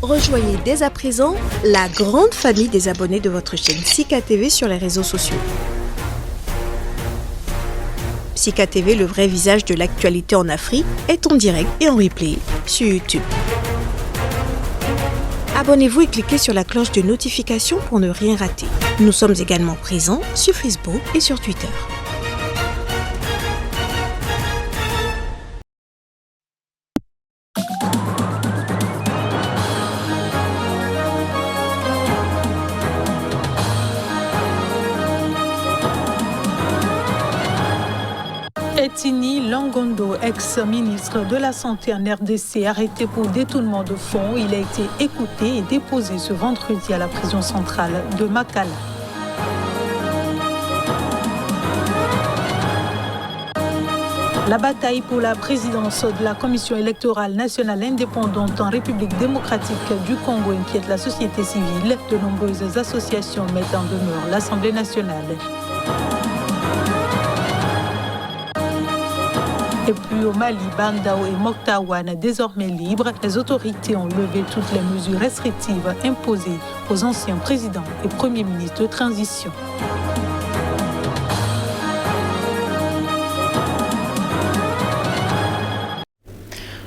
Rejoignez dès à présent la grande famille des abonnés de votre chaîne Sika TV sur les réseaux sociaux. Sika TV, le vrai visage de l'actualité en Afrique, est en direct et en replay sur YouTube. Abonnez-vous et cliquez sur la cloche de notification pour ne rien rater. Nous sommes également présents sur Facebook et sur Twitter. Etini Longondo, ex-ministre de la Santé en RDC, arrêté pour détournement de fonds. Il a été écouté et déposé ce vendredi à la prison centrale de Makala. La bataille pour la présidence de la Commission électorale nationale indépendante en République démocratique du Congo inquiète la société civile. De nombreuses associations mettent en demeure l'Assemblée nationale. Et puis au Mali, Bandao et Moktawan, désormais libres, les autorités ont levé toutes les mesures restrictives imposées aux anciens présidents et premiers ministres de transition.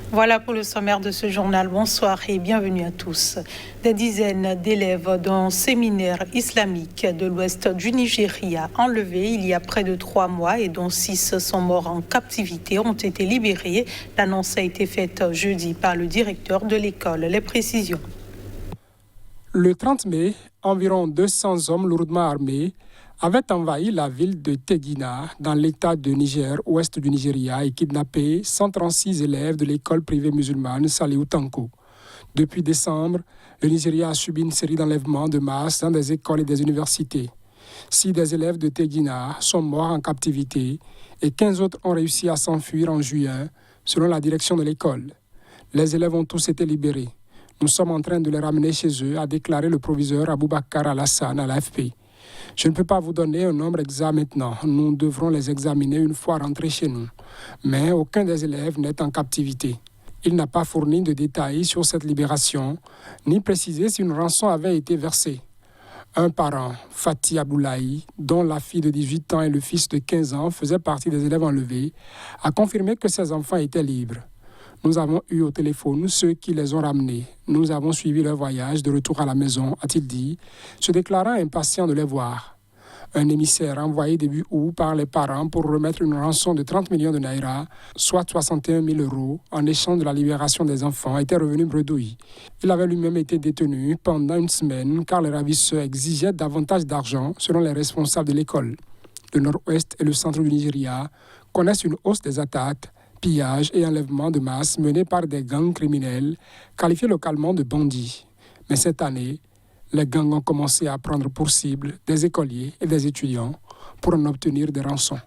Voilà pour le sommaire de ce journal. Bonsoir et bienvenue à tous. Des dizaines d'élèves d'un séminaire islamique de l'ouest du Nigeria, enlevés il y a près de 3 mois et dont 6 sont morts en captivité, ont été libérés. L'annonce a été faite jeudi par le directeur de l'école. Les précisions. Le 30 mai, environ 200 hommes lourdement armés avaient envahi la ville de Tegina, dans l'état de Niger, ouest du Nigeria, et kidnappé 136 élèves de l'école privée musulmane Saliou Tanko. Depuis décembre, le Nigeria a subi une série d'enlèvements de masse dans des écoles et des universités. 6 des élèves de Tegina sont morts en captivité et 15 autres ont réussi à s'enfuir en juin, selon la direction de l'école. Les élèves ont tous été libérés. Nous sommes en train de les ramener chez eux, a déclaré le proviseur Aboubakar Alassane à l'AFP. Je ne peux pas vous donner un nombre exact maintenant. Nous devrons les examiner une fois rentrés chez nous. Mais aucun des élèves n'est en captivité. Il n'a pas fourni de détails sur cette libération, ni précisé si une rançon avait été versée. Un parent, Fatih Aboulaï, dont la fille de 18 ans et le fils de 15 ans faisaient partie des élèves enlevés, a confirmé que ses enfants étaient libres. Nous avons eu au téléphone ceux qui les ont ramenés. Nous avons suivi leur voyage de retour à la maison, a-t-il dit, se déclarant impatient de les voir. Un émissaire envoyé début août par les parents pour remettre une rançon de 30 millions de naira, soit 61 000 euros, en échange de la libération des enfants, était revenu bredouille. Il avait lui-même été détenu pendant une semaine car les ravisseurs exigeaient davantage d'argent selon les responsables de l'école. Le nord-ouest et le centre du Nigeria connaissent une hausse des attaques, pillages et enlèvements de masse menés par des gangs criminels qualifiés localement de bandits. Mais cette année, les gangs ont commencé à prendre pour cible des écoliers et des étudiants pour en obtenir des rançons.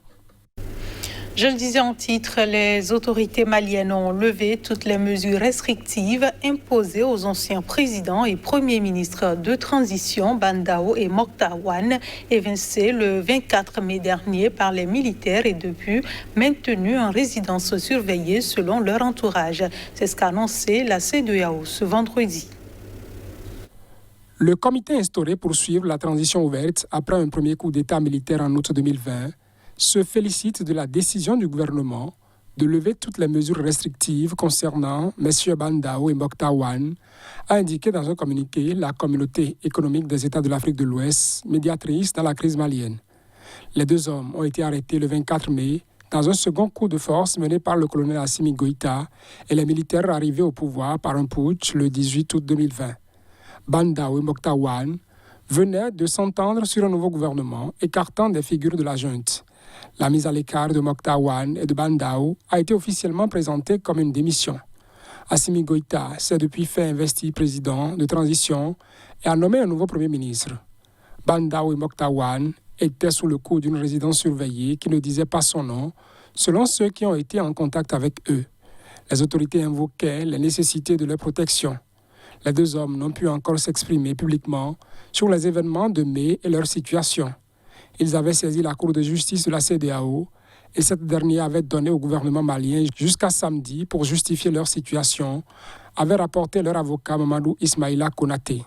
Je le disais en titre, les autorités maliennes ont levé toutes les mesures restrictives imposées aux anciens présidents et premiers ministres de transition, Bandao et Moktawan, évincés le 24 mai dernier par les militaires et depuis maintenus en résidence surveillée selon leur entourage. C'est ce qu'a annoncé la CEDEAO ce vendredi. Le comité instauré pour suivre la transition ouverte après un premier coup d'État militaire en août 2020 se félicite de la décision du gouvernement de lever toutes les mesures restrictives concernant M. Bandao et Moktawan, a indiqué dans un communiqué la Communauté économique des États de l'Afrique de l'Ouest, médiatrice dans la crise malienne. Les 2 hommes ont été arrêtés le 24 mai dans un second coup de force mené par le colonel Assimi Goïta et les militaires arrivés au pouvoir par un putsch le 18 août 2020. Bandao et Moktawan venaient de s'entendre sur un nouveau gouvernement écartant des figures de la junte. La mise à l'écart de Moktawan et de Bandao a été officiellement présentée comme une démission. Assimi Goïta s'est depuis fait investi président de transition et a nommé un nouveau premier ministre. Bandao et Moktawan étaient sous le coup d'une résidence surveillée qui ne disait pas son nom, selon ceux qui ont été en contact avec eux. Les autorités invoquaient la nécessité de leur protection. Les 2 hommes n'ont pu encore s'exprimer publiquement sur les événements de mai et leur situation. Ils avaient saisi la Cour de justice de la CEDEAO et cette dernière avait donné au gouvernement malien jusqu'à samedi pour justifier leur situation, avait rapporté leur avocat Mamadou Ismaïla Konaté.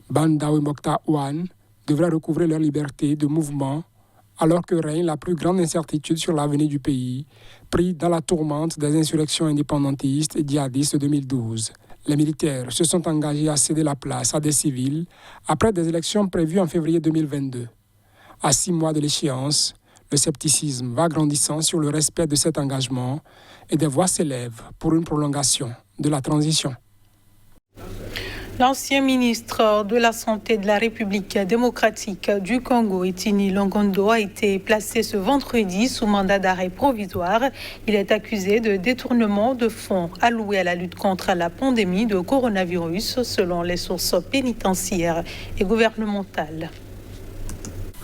Bandao et Mokta Ouane devraient recouvrer leur liberté de mouvement alors que règne la plus grande incertitude sur l'avenir du pays, pris dans la tourmente des insurrections indépendantistes et djihadistes de 2012. Les militaires se sont engagés à céder la place à des civils après des élections prévues en février 2022. À 6 mois de l'échéance, le scepticisme va grandissant sur le respect de cet engagement et des voix s'élèvent pour une prolongation de la transition. L'ancien ministre de la Santé de la République démocratique du Congo, Etini Longondo, a été placé ce vendredi sous mandat d'arrêt provisoire. Il est accusé de détournement de fonds alloués à la lutte contre la pandémie de coronavirus, selon les sources pénitentiaires et gouvernementales.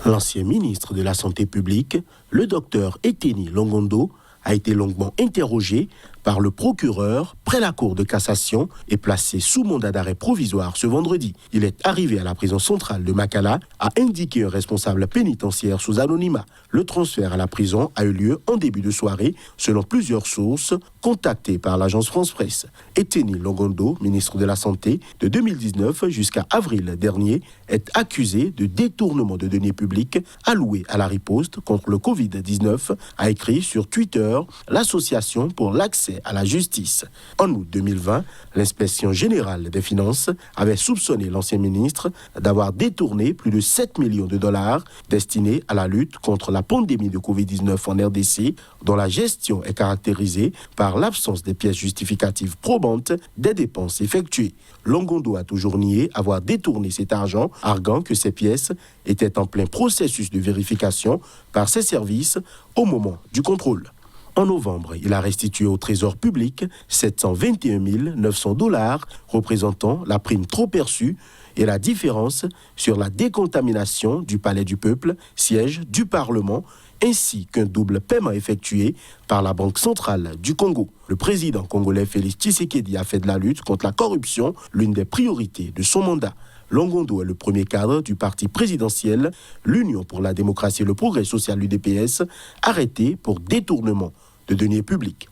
L'ancien ministre de la Santé publique, le docteur Etini Longondo, a été longuement interrogé par le procureur près la Cour de cassation et placé sous mandat d'arrêt provisoire ce vendredi. Il est arrivé à la prison centrale de Makala, a indiqué un responsable pénitentiaire sous anonymat. Le transfert à la prison a eu lieu en début de soirée, selon plusieurs sources contactées par l'agence France-Presse. Etini Longondo, ministre de la Santé, de 2019 jusqu'à avril dernier, est accusé de détournement de deniers publics alloués à la riposte contre le Covid-19, a écrit sur Twitter l'association pour l'accès à la justice. En août 2020, l'inspection générale des finances avait soupçonné l'ancien ministre d'avoir détourné plus de 7 millions de dollars destinés à la lutte contre la pandémie de Covid-19 en RDC, dont la gestion est caractérisée par l'absence des pièces justificatives probantes des dépenses effectuées. Longondo a toujours nié avoir détourné cet argent, arguant que ces pièces étaient en plein processus de vérification par ses services au moment du contrôle. En novembre, il a restitué au Trésor public 721 900 $, représentant la prime trop perçue et la différence sur la décontamination du Palais du Peuple, siège du Parlement, ainsi qu'un double paiement effectué par la Banque centrale du Congo. Le président congolais Félix Tshisekedi a fait de la lutte contre la corruption l'une des priorités de son mandat. Longondo est le premier cadre du parti présidentiel, l'Union pour la démocratie et le progrès social UDPS, arrêté pour détournement de deniers publics.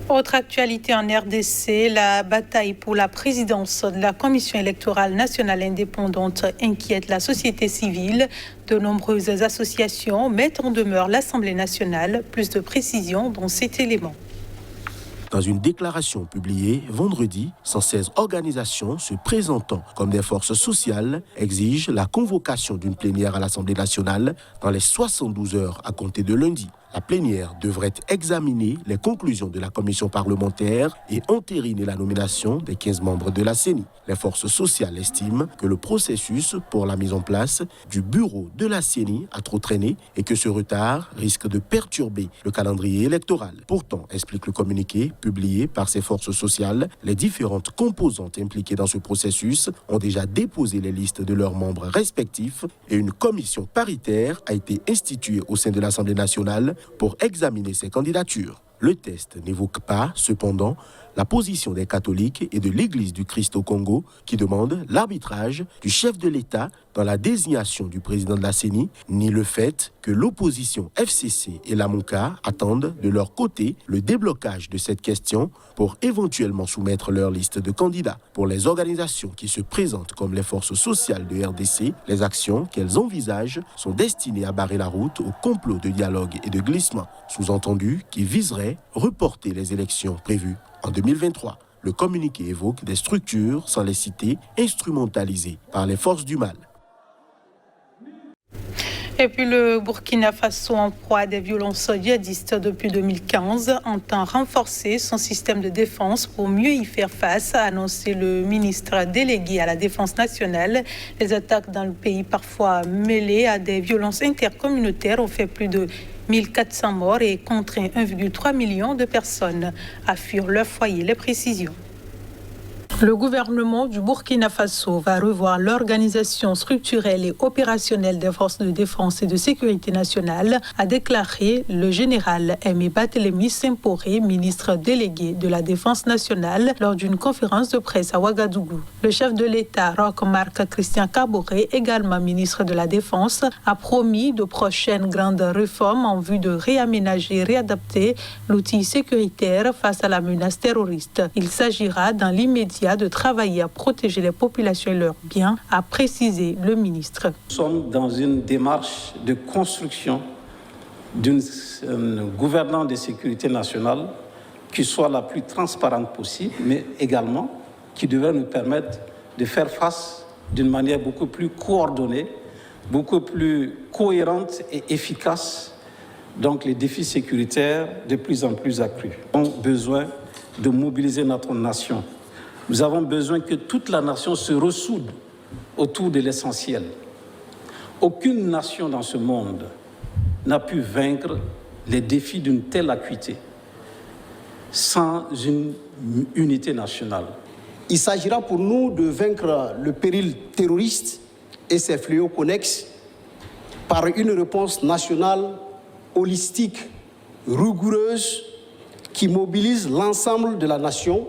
Autre actualité en RDC, la bataille pour la présidence de la Commission électorale nationale indépendante inquiète la société civile. De nombreuses associations mettent en demeure l'Assemblée nationale. Plus de précisions dans cet élément. Dans une déclaration publiée vendredi, 116 organisations se présentant comme des forces sociales exigent la convocation d'une plénière à l'Assemblée nationale dans les 72 heures à compter de lundi. La plénière devrait examiner les conclusions de la commission parlementaire et entériner la nomination des 15 membres de la CENI. Les forces sociales estiment que le processus pour la mise en place du bureau de la CENI a trop traîné et que ce retard risque de perturber le calendrier électoral. Pourtant, explique le communiqué publié par ces forces sociales, les différentes composantes impliquées dans ce processus ont déjà déposé les listes de leurs membres respectifs et une commission paritaire a été instituée au sein de l'Assemblée nationale pour examiner ces candidatures. Le test n'évoque pas, cependant, la position des catholiques et de l'Église du Christ au Congo qui demandent l'arbitrage du chef de l'État dans la désignation du président de la CENI, ni le fait que l'opposition FCC et la MONCA attendent de leur côté le déblocage de cette question pour éventuellement soumettre leur liste de candidats. Pour les organisations qui se présentent comme les forces sociales de RDC, les actions qu'elles envisagent sont destinées à barrer la route au complot de dialogue et de glissement, sous-entendu qui viserait reporter les élections prévues en 2023. Le communiqué évoque des structures, sans les citer, instrumentalisées par les forces du mal. Et puis le Burkina Faso, en proie à des violences djihadistes depuis 2015, entend renforcer son système de défense pour mieux y faire face, a annoncé le ministre délégué à la Défense nationale. Les attaques dans le pays, parfois mêlées à des violences intercommunautaires, ont fait plus de 1400 morts et contraint 1,3 million de personnes à fuir leur foyer. Les précisions. Le gouvernement du Burkina Faso va revoir l'organisation structurelle et opérationnelle des forces de défense et de sécurité nationale, a déclaré le général Aimé Barthélémy Semporé, ministre délégué de la Défense nationale, lors d'une conférence de presse à Ouagadougou. Le chef de l'État, Roch-Marc Christian Kaboré, également ministre de la Défense, a promis de prochaines grandes réformes en vue de réaménager et réadapter l'outil sécuritaire face à la menace terroriste. Il s'agira dans l'immédiat de travailler à protéger les populations et leurs biens, a précisé le ministre. Nous sommes dans une démarche de construction d'une gouvernance de sécurité nationale qui soit la plus transparente possible, mais également qui devrait nous permettre de faire face d'une manière beaucoup plus coordonnée, beaucoup plus cohérente et efficace, donc les défis sécuritaires de plus en plus accrus. Nous avons besoin de mobiliser notre nation. Nous avons besoin que toute la nation se ressoude autour de l'essentiel. Aucune nation dans ce monde n'a pu vaincre les défis d'une telle acuité sans une unité nationale. Il s'agira pour nous de vaincre le péril terroriste et ses fléaux connexes par une réponse nationale holistique, rigoureuse, qui mobilise l'ensemble de la nation,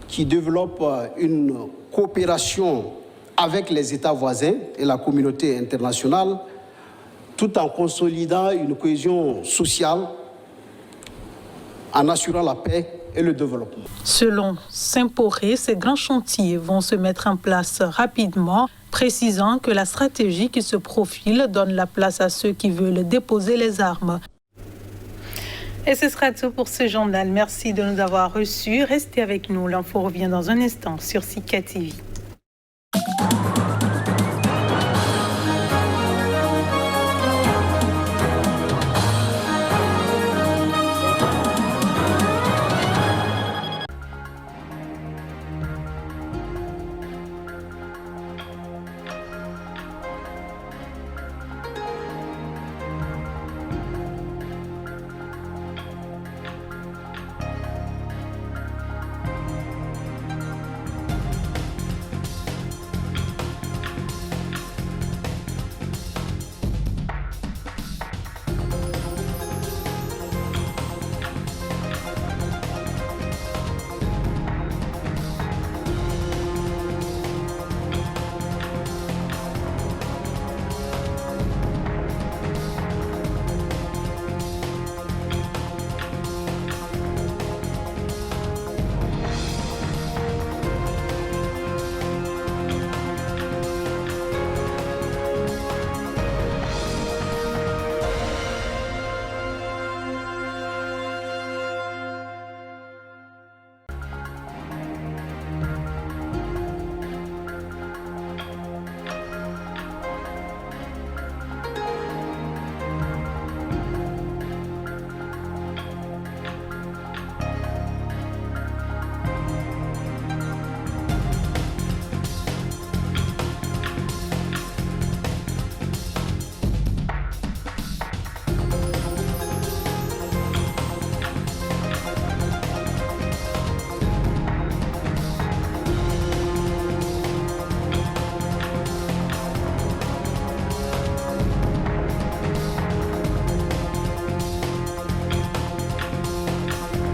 qui développe une coopération avec les États voisins et la communauté internationale, tout en consolidant une cohésion sociale, en assurant la paix et le développement. Selon Semporé, ces grands chantiers vont se mettre en place rapidement, précisant que la stratégie qui se profile donne la place à ceux qui veulent déposer les armes. Et ce sera tout pour ce journal. Merci de nous avoir reçus. Restez avec nous. L'info revient dans un instant sur Sika TV.